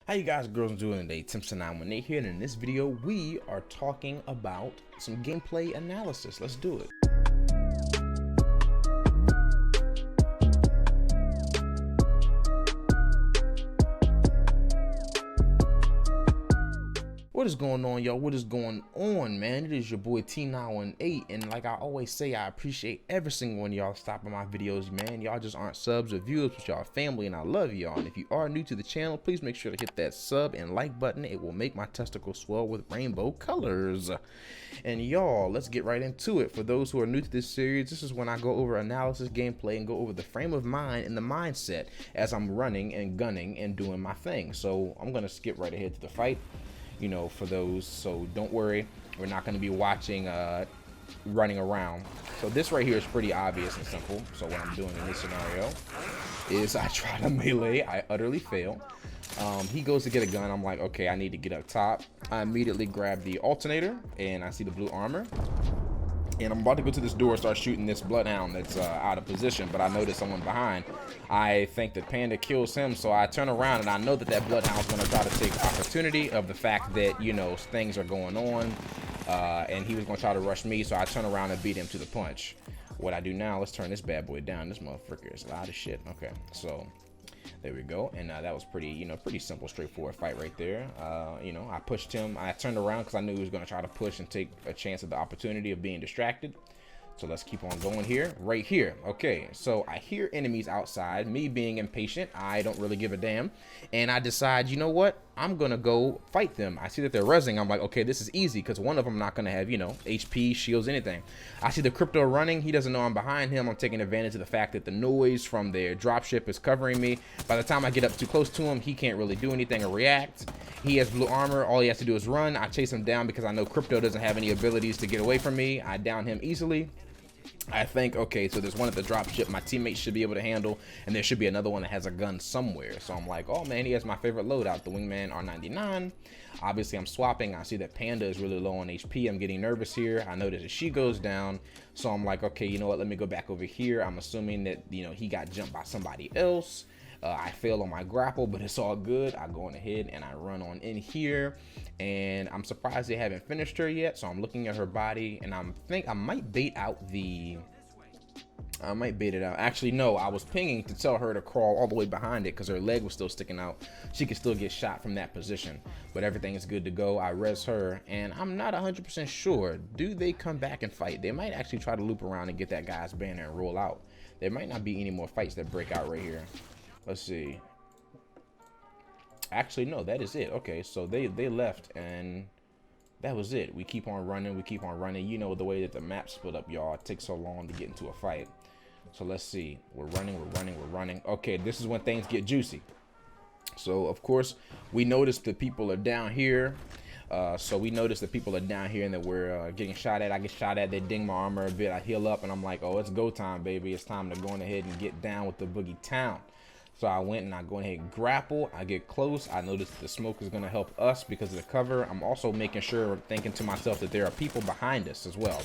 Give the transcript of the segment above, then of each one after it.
How you guys girls doing today? Timson918 here, and in this video we are talking about some gameplay analysis. Let's do it. What is going on, y'all? What is going on, man? It is your boy T918, and like I always say, I appreciate every single one of y'all stopping my videos, man. Y'all just aren't subs or viewers, but y'all family, and I love y'all. And if you are new to the channel, please make sure to hit that sub and like button. It will make my testicles swell with rainbow colors. And y'all, let's get right into it. For those who are new to this series, this is when I go over analysis, gameplay, and go over the frame of mind and the mindset as I'm running and gunning and doing my thing. So I'm gonna skip right ahead to the fight. You know, for those, so don't worry, we're not going to be watching running around. So this right here is pretty obvious and simple. So what I'm doing in this scenario is I try to melee, I utterly fail. He goes to get a gun. I'm like, okay, I need to get up top. I immediately grab the alternator and I see the blue armor, and I'm about to go to this door and start shooting this bloodhound that's out of position, but I notice someone behind. I think that Panda kills him, so I turn around and I know that that bloodhound's going to try to take opportunity of the fact that, you know, things are going on, and he was going to try to rush me, so I turn around and beat him to the punch. What I do now, let's turn this bad boy down. This motherfucker is loud as shit. Okay, so there we go. And that was pretty, you know, pretty simple, straightforward fight right there. You know, I pushed him. I turned around because I knew he was going to try to push and take a chance at the opportunity of being distracted. So let's keep on going here. Right here. Okay, so I hear enemies outside. Me being impatient, I don't really give a damn. And I decide, you know what? I'm going to go fight them. I see that they're rezzing. I'm like, okay, this is easy because one of them not going to have, you know, HP, shields, anything. I see the crypto running. He doesn't know I'm behind him. I'm taking advantage of the fact that the noise from their dropship is covering me. By the time I get up too close to him, he can't really do anything or react. He has blue armor. All he has to do is run. I chase him down because I know crypto doesn't have any abilities to get away from me. I down him easily. I think, okay, so there's one at the dropship my teammates should be able to handle, and there should be another one that has a gun somewhere. So I'm like, oh man, he has my favorite loadout, the Wingman R99. Obviously, I'm swapping. I see that Panda is really low on HP. I'm getting nervous here. I notice that she goes down. So I'm like, okay, you know what? Let me go back over here. I'm assuming that, you know, he got jumped by somebody else. I fail on my grapple, but it's all good. I go on ahead and I run on in here, and I'm surprised they haven't finished her yet. So I'm looking at her body, and I might bait out the. I might bait it out. Actually, no, I was pinging to tell her to crawl all the way behind it because her leg was still sticking out. She could still get shot from that position, but everything is good to go. I res her, and I'm not 100% sure. Do they come back and fight? They might actually try to loop around and get that guy's banner and roll out. There might not be any more fights that break out right here. Let's see. Actually, no, that is it. Okay, so they left, and that was it. We keep on running. We keep on running. You know the way that the map split up, y'all. It takes so long to get into a fight. So let's see. We're running. We're running. We're running. Okay, this is when things get juicy. So, of course, we notice the people are down here. So we notice that people are down here and that we're getting shot at. I get shot at. They ding my armor a bit. I heal up, and I'm like, oh, it's go time, baby. It's time to go on ahead and get down with the boogie town. So I went and I go ahead and grapple. I get close. I notice the smoke is going to help us because of the cover. I'm also making sure, thinking to myself, that there are people behind us as well.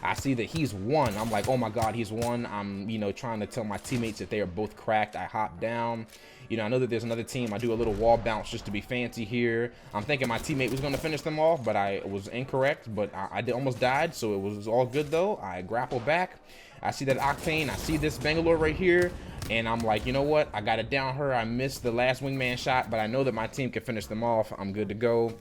I see that he's one. I'm like, oh my God, he's one. I'm, you know, trying to tell my teammates that they are both cracked. I hop down. You know, I know that there's another team. I do a little wall bounce just to be fancy here. I'm thinking my teammate was going to finish them off, but I was incorrect. But I almost died, so it was all good though. I grapple back. I see that Octane. I see this Bangalore right here. And I'm like, you know what? I got to down her. I missed the last wingman shot, but I know that my team can finish them off. I'm good to go.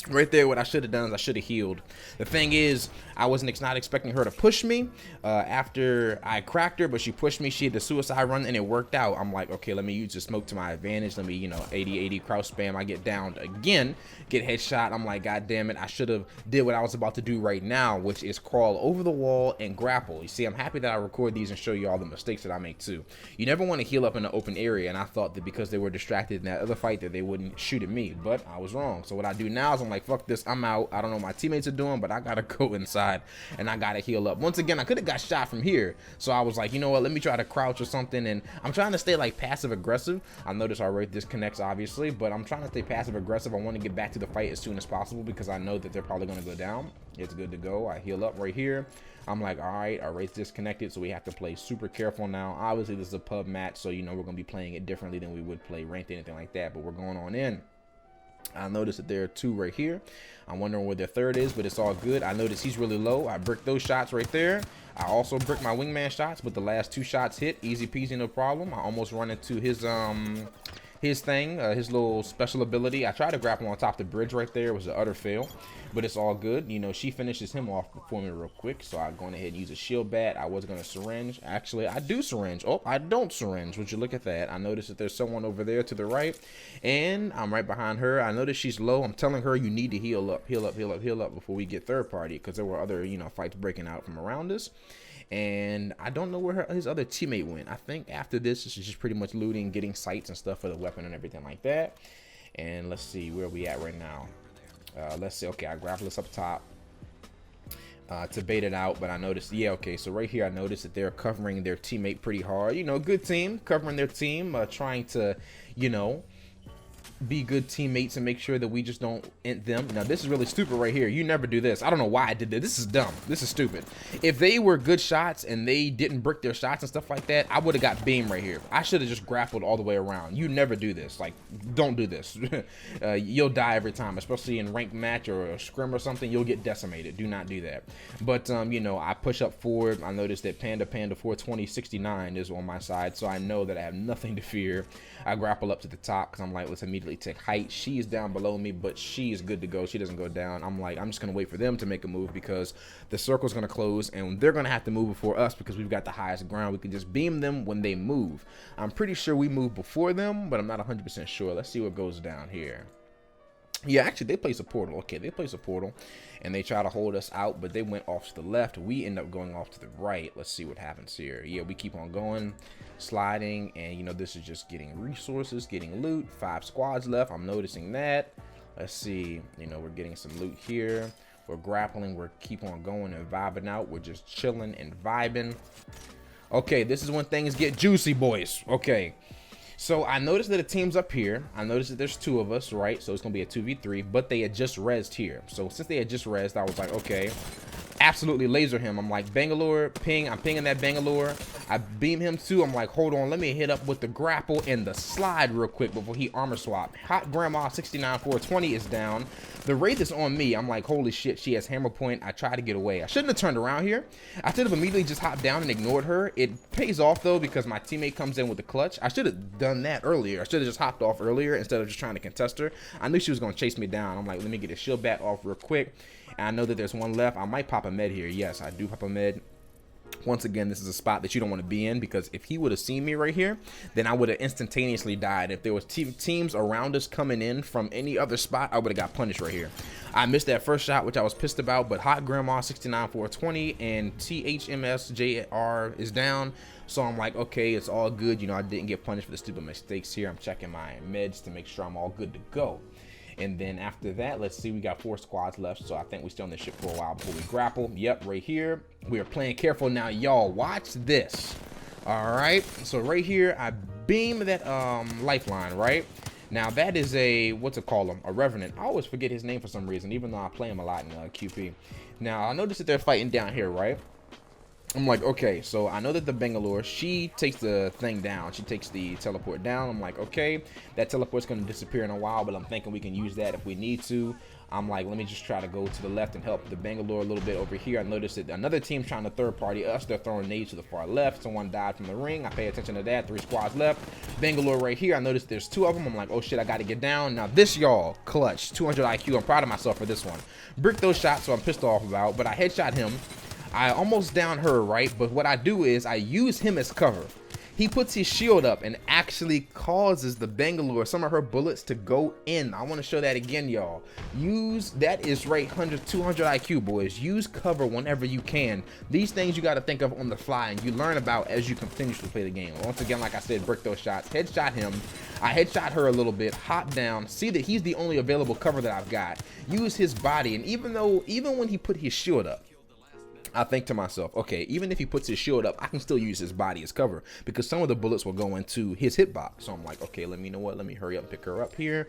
Right there, what I should have done is I should have healed. The thing is, I wasn't not expecting her to push me after I cracked her, but she pushed me. She had the suicide run, and it worked out. I'm like, okay, let me use the smoke to my advantage. Let me, you know, 80-80 crouch spam. I get downed again, get headshot. I'm like, God damn it, I should have did what I was about to do right now, which is crawl over the wall and grapple. You see, I'm happy that I record these and show you all the mistakes that I make too. You never want to heal up in an open area, and I thought that because they were distracted in that other fight that they wouldn't shoot at me, but I was wrong. So what I do now is I'm like, fuck this, I'm out. I don't know what my teammates are doing, but I gotta go inside and I gotta heal up. Once again, I could have got shot from here, so I was like, you know what, let me try to crouch or something. And I'm trying to stay like passive aggressive. I notice our rate disconnects obviously, but I'm trying to stay passive aggressive. I want to get back to the fight as soon as possible because I know that they're probably going to go down. It's good to go. I heal up right here. I'm like, all right, our rate's disconnected, so we have to play super careful now. Obviously this is a pub match, so you know we're going to be playing it differently than we would play ranked or anything like that, but we're going on in. I noticed that there are 2 right here. I'm wondering where their third is, but it's all good. I noticed he's really low. I bricked those shots right there. I also bricked my wingman shots, but the last 2 shots hit. Easy peasy, no problem. I almost run into his thing, his little special ability. I tried to grapple on top of the bridge right there. It was an utter fail, but it's all good. You know, she finishes him off for me real quick, so I'm going ahead and use a shield bat. I was going to syringe. Actually, I do syringe. Oh, I don't syringe. Would you look at that? I noticed that there's someone over there to the right, and I'm right behind her. I noticed she's low. I'm telling her you need to heal up, heal up, heal up, heal up before we get third party, because there were other, you know, fights breaking out from around us. And I don't know where his other teammate went. I think after this is just pretty much looting, getting sights and stuff for the weapon and everything like that. And let's see where we at right now. Let's see. Okay, I grapple this up top to bait it out, but I noticed, yeah, okay, so right here I noticed that they're covering their teammate pretty hard. You know, good team covering their team, trying to, you know, be good teammates and make sure that we just don't int them. Now this is really stupid right here. You never do this. I don't know why I did this. This is dumb. This is stupid. If they were good shots and they didn't brick their shots and stuff like that, I would have got beam right here. I should have just grappled all the way around. You never do this. Like, don't do this. You'll die every time, especially in ranked match or a scrim or something. You'll get decimated. Do not do that. But you know, I push up forward. I noticed that Panda 42069 is on my side, so I know that I have nothing to fear. I grapple up to the top because I'm like, let's immediately take height. She is down below me, but she is good to go. She doesn't go down. I'm like, I'm just gonna wait for them to make a move because the circle's gonna close and they're gonna have to move before us because we've got the highest ground. We can just beam them when they move. I'm pretty sure we move before them, but I'm not 100% sure. Let's see what goes down here. Yeah, actually, they place a portal. Okay, they place a portal, and they try to hold us out, but they went off to the left. We end up going off to the right. Let's see what happens here. Yeah, we keep on going, sliding, and, you know, this is just getting resources, getting loot. 5 squads left. I'm noticing that. Let's see. You know, we're getting some loot here. We're grappling. We're keep on going and vibing out. We're just chilling and vibing. Okay, this is when things get juicy, boys. Okay. So I noticed that a team's up here. I noticed that there's 2 of us, right? So it's gonna be a 2v3, but they had just rezzed here. So since they had just rezzed, I was like, okay, absolutely laser him. I'm like, Bangalore, ping. I'm pinging that Bangalore. I beam him too. I'm like, hold on, let me hit up with the grapple and the slide real quick before he armor swap. Hot Grandma 69420 is down. The wraith is on me. I'm like, holy shit, she has hammer point. I tried to get away. I shouldn't have turned around here. I should have immediately just hopped down and ignored her. It pays off though because my teammate comes in with the clutch. I should have done that earlier. I should have just hopped off earlier instead of just trying to contest her. I knew she was going to chase me down. I'm like, let me get a shield back off real quick. And I know that there's one left. I might pop a med here. Yes, I do pop a med. Once again, this is a spot that you don't want to be in because if he would have seen me right here, then I would have instantaneously died. If there was teams around us coming in from any other spot, I would have got punished right here. I missed that first shot, which I was pissed about, but Hot Grandma 69420 and THMSJR is down. So I'm like, okay, it's all good. You know, I didn't get punished for the stupid mistakes here. I'm checking my meds to make sure I'm all good to go. And then after that, let's see, we got 4 squads left. So I think we stay on this ship for a while before we grapple. Yep, right here. We are playing careful now. Y'all, watch this. All right. So right here, I beam that lifeline, right? Now that is a, what's it called? A Revenant. I always forget his name for some reason, even though I play him a lot in QP. Now I noticed that they're fighting down here, right? I'm like, okay, so I know that the Bangalore, she takes the thing down. She takes the teleport down. I'm like, okay, that teleport's going to disappear in a while, but I'm thinking we can use that if we need to. I'm like, let me just try to go to the left and help the Bangalore a little bit over here. I noticed that another team's trying to third party us. They're throwing nades to the far left. Someone died from the ring. I pay attention to that. 3 squads left. Bangalore right here. I noticed there's 2 of them. I'm like, oh shit, I got to get down. Now this, y'all, clutch. 200 IQ. I'm proud of myself for this one. Bricked those shots, so I'm pissed off about, but I headshot him. I almost down her, right? But what I do is I use him as cover. He puts his shield up and actually causes the Bangalore, some of her bullets to go in. I want to show that again, y'all. Use, that is right, 200 IQ, boys. Use cover whenever you can. These things you got to think of on the fly and you learn about as you continue to play the game. Once again, like I said, brick those shots. Headshot him. I headshot her a little bit, hop down, see that he's the only available cover that I've got. Use his body, and even when he put his shield up, I think to myself, okay, even if he puts his shield up, I can still use his body as cover because some of the bullets will go into his hitbox. So I'm like, okay, let me know what, let me hurry up, pick her up here.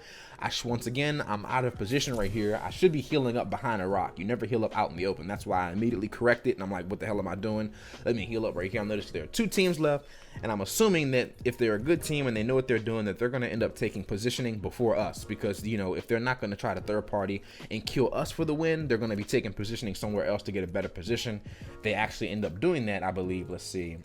Once again, I'm out of position right here. I should be healing up behind a rock. You never heal up out in the open. That's why I immediately corrected, and I'm like, what the hell am I doing? Let me heal up right here. I noticed there are 2 teams left, and I'm assuming that if they're a good team and they know what they're doing, that they're going to end up taking positioning before us, because, you know, if they're not going to try to third party and kill us for the win, they're going to be taking positioning somewhere else to get a better position. They actually end up doing that, I believe. Let's see.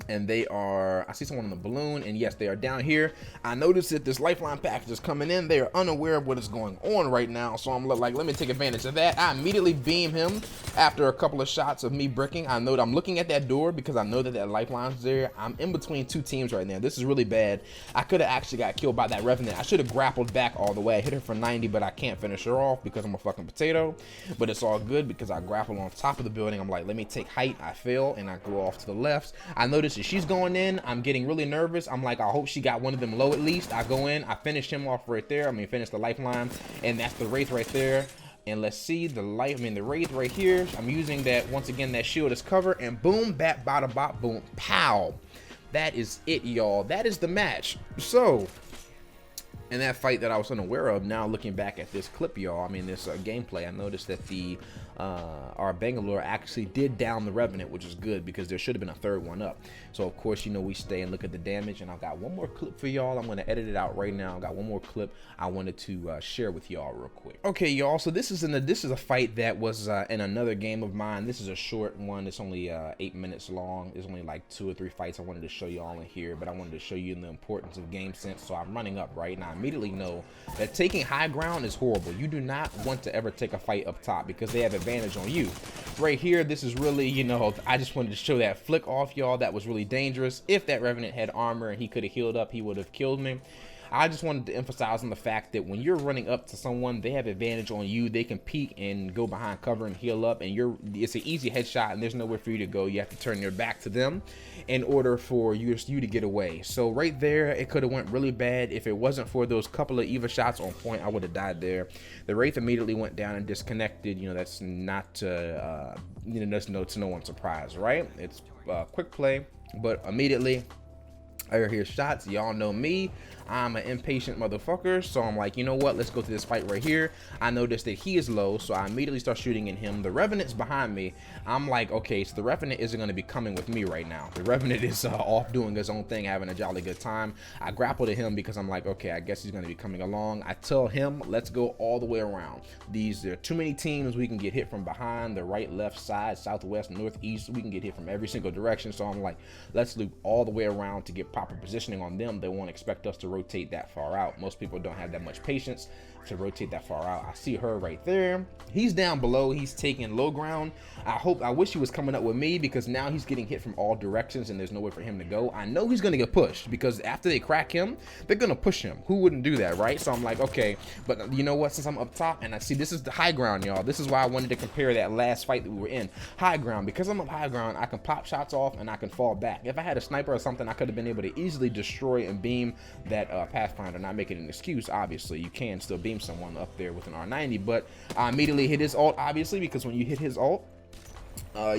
And they are, I see someone on the balloon, and yes, they are down here. I noticed that this lifeline package is coming in. They are unaware of what is going on right now, so I'm like, let me take advantage of that. I immediately beam him after a couple of shots of me bricking. I know that I'm looking at that door because I know that that lifeline's there. I'm in between 2 teams right now. This is really bad. I could have actually got killed by that Revenant. I should have grappled back all the way. I hit her for 90, but I can't finish her off because I'm a fucking potato. But it's all good because I grapple on top of the building. I'm like, let me take height. I fail, and I go off to the left. I notice that she's going in. I'm getting really nervous. I'm like, I hope she got one of them low at least. I go in. I finish him off right there. I mean, finish the lifeline, and that's the Wraith right there. And let's see the the Wraith right here. I'm using that, once again, that shield as cover, and boom, bat, bada, bop, boom, pow. That is it, y'all. That is the match. So, in that fight that I was unaware of, now looking back at this clip, y'all, I mean, this gameplay, I noticed that our Bangalore actually did down the Revenant, which is good because there should have been a 3rd one up. So of course, you know, we stay and look at the damage, and I've got one more clip for y'all. I'm going to edit it out right now. I've got one more clip I wanted to share with y'all real quick. Okay, y'all, so this is a fight that was in another game of mine. This is a short one. It's only 8 minutes long. There's only like 2 or 3 fights I wanted to show y'all in here, but I wanted to show you the importance of game sense. So I'm running up right now. I immediately know that taking high ground is horrible. You do not want to ever take a fight up top because they have advantage on you. Right here, this is really, you know, I just wanted to show that flick off, y'all. That was really dangerous. If that Revenant had armor and he could have healed up, he would have killed me. I just wanted to emphasize on the fact that when you're running up to someone, they have advantage on you. They can peek and go behind cover and heal up, and it's an easy headshot, and there's nowhere for you to go. You have to turn your back to them in order for you to get away. So right there, it could have went really bad. If it wasn't for those couple of EVA shots on point, I would have died there. The Wraith immediately went down and disconnected. You know, that's not you know, that's no one's surprise, right? It's quick play, but immediately I hear shots. Y'all know me. I'm an impatient motherfucker, so I'm like, you know what, let's go to this fight right here. I noticed that he is low, so I immediately start shooting at him. The Revenant's behind me. I'm like, okay, so the Revenant isn't going to be coming with me right now. The Revenant is off doing his own thing, having a jolly good time. I grappled at him because I'm like, okay, I guess he's going to be coming along. I tell him, let's go all the way around. There are too many teams. We can get hit from behind, the right, left side, southwest, northeast. We can get hit from every single direction, so I'm like, let's loop all the way around to get proper positioning on them. They won't expect us to rotate that far out. Most people don't have that much patience to rotate that far out. I see her right there. He's down below. He's taking low ground. I wish he was coming up with me because now he's getting hit from all directions and there's nowhere for him to go. I know he's going to get pushed because after they crack him, they're going to push him. Who wouldn't do that, right? So I'm like, okay, but you know what? Since I'm up top and I see this is the high ground, y'all. This is why I wanted to compare that last fight that we were in. High ground. Because I'm up high ground, I can pop shots off and I can fall back. If I had a sniper or something, I could have been able to easily destroy and beam that Pathfinder. Not making an excuse, obviously. You can still beam someone up there with an R90, but I immediately hit his ult, obviously, because when you hit his ult,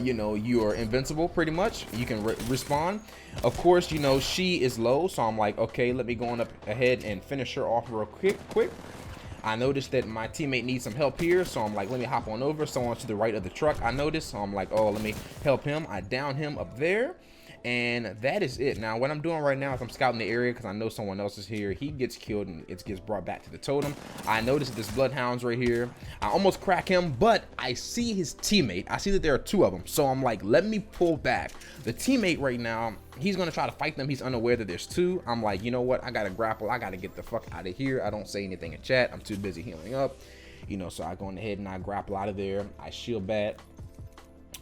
you know, you are invincible pretty much. You can respawn. Of course, you know, she is low, so I'm like, okay, let me go on up ahead and finish her off real quick. I noticed that my teammate needs some help here, so I'm like, let me hop on over. Someone to the right of the truck, I noticed, so I'm like, oh, let me help him. I down him up there. And that is it. Now, what I'm doing right now is I'm scouting the area because I know someone else is here. He gets killed and it gets brought back to the totem. I noticed this Bloodhound's right here. I almost crack him, but I see his teammate. I see that there are 2 of them. So I'm like, let me pull back. The teammate right now, he's going to try to fight them. He's unaware that there's 2. I'm like, you know what? I got to grapple. I got to get the fuck out of here. I don't say anything in chat. I'm too busy healing up. You know, so I go ahead and I grapple out of there. I shield bat.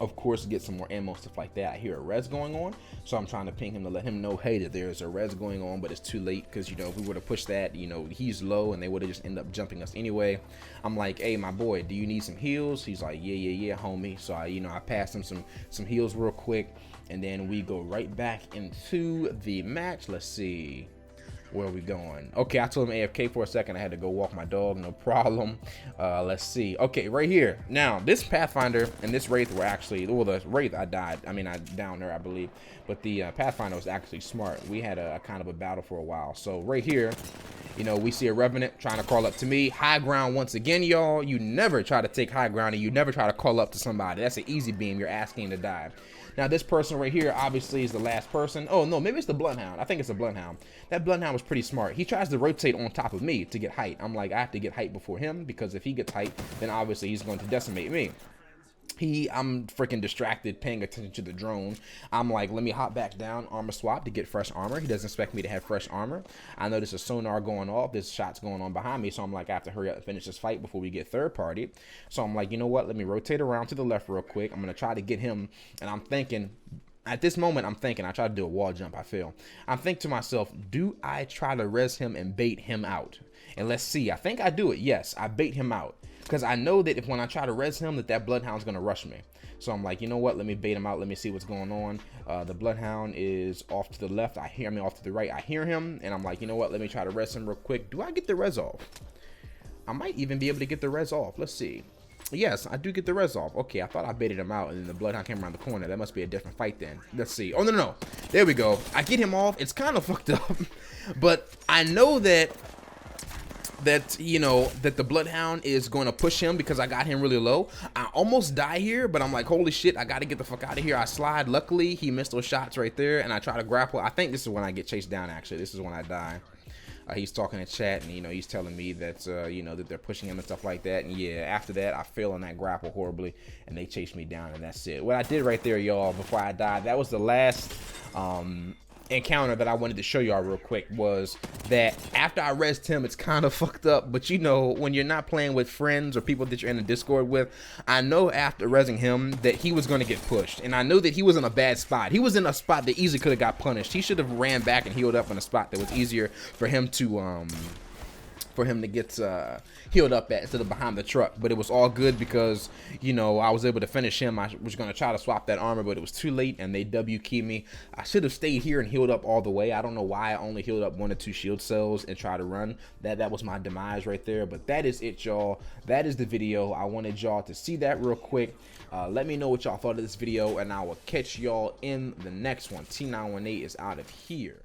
Of course, get some more ammo, stuff like that. I hear a res going on, so I'm trying to ping him to let him know, hey, that there's a res going on, but it's too late because, you know, if we were to push that, you know, he's low and they would have just ended up jumping us anyway. I'm like, hey, my boy, do you need some heals? He's like, yeah, homie. So I passed him some heals real quick, and then we go right back into the match. Let's see. Where are we going? Okay, I told him AFK for a second. I had to go walk my dog, no problem. Let's see. Okay, right here. Now, this Pathfinder and this Wraith were actually, well, the Wraith I died. I mean, I downed her, I believe. But the Pathfinder was actually smart. We had a kind of a battle for a while. So right here, you know, we see a Revenant trying to crawl up to me. High ground once again, y'all. You never try to take high ground and you never try to crawl up to somebody. That's an easy beam. You're asking to die. Now, this person right here obviously is the last person. Oh, no, maybe it's the Bloodhound. I think it's a Bloodhound. That Bloodhound was pretty smart. He tries to rotate on top of me to get height. I'm like, I have to get height before him, because if he gets height, then obviously he's going to decimate me. I'm freaking distracted paying attention to the drone. I'm like, let me hop back down, armor swap to get fresh armor. He doesn't expect me to have fresh armor. I notice a sonar going off. There's shots going on behind me. So I'm like, I have to hurry up and finish this fight before we get third party. So I'm like, you know what? Let me rotate around to the left real quick. I'm going to try to get him. And I'm thinking, at this moment, I'm thinking, I try to do a wall jump. I fail. I'm thinking to myself, do I try to res him and bait him out? And let's see. I think I do it. Yes, I bait him out. Because I know that if when I try to res him, that Bloodhound's going to rush me. So I'm like, you know what? Let me bait him out. Let me see what's going on. The Bloodhound is off to the left. Off to the right. I hear him. And I'm like, you know what? Let me try to res him real quick. Do I get the res off? I might even be able to get the res off. Let's see. Yes, I do get the res off. Okay, I thought I baited him out and then the Bloodhound came around the corner. That must be a different fight then. Let's see. Oh, no. There we go. I get him off. It's kind of fucked up. But I know that the Bloodhound is going to push him because I got him really low. I almost die here, but I'm like, holy shit, I got to get the fuck out of here. I slide. Luckily, he missed those shots right there, and I try to grapple. I think this is when I get chased down, actually. This is when I die. He's talking in chat, and, he's telling me that, that they're pushing him and stuff like that. And, yeah, after that, I fail on that grapple horribly, and they chase me down, and that's it. What I did right there, y'all, before I died, that was the last encounter that I wanted to show y'all real quick. Was that after I resed him, it's kind of fucked up, but when you're not playing with friends or people that you're in a Discord with, I know after resing him that he was going to get pushed, and I know that he was in a bad spot. He was in a spot that easily could have got punished. He should have ran back and healed up in a spot that was easier for him to get healed up at instead of behind the truck. But it was all good because I was able to finish him. I was going to try to swap that armor, but it was too late and they W keyed me. I should have stayed here and healed up all the way. I don't know why I only healed up 1 or 2 shield cells and tried to run. That was my demise right there. But that is it, y'all. That is the video. I wanted y'all to see that real quick. Let me know what y'all thought of this video, and I will catch y'all in the next one. T918 is out of here.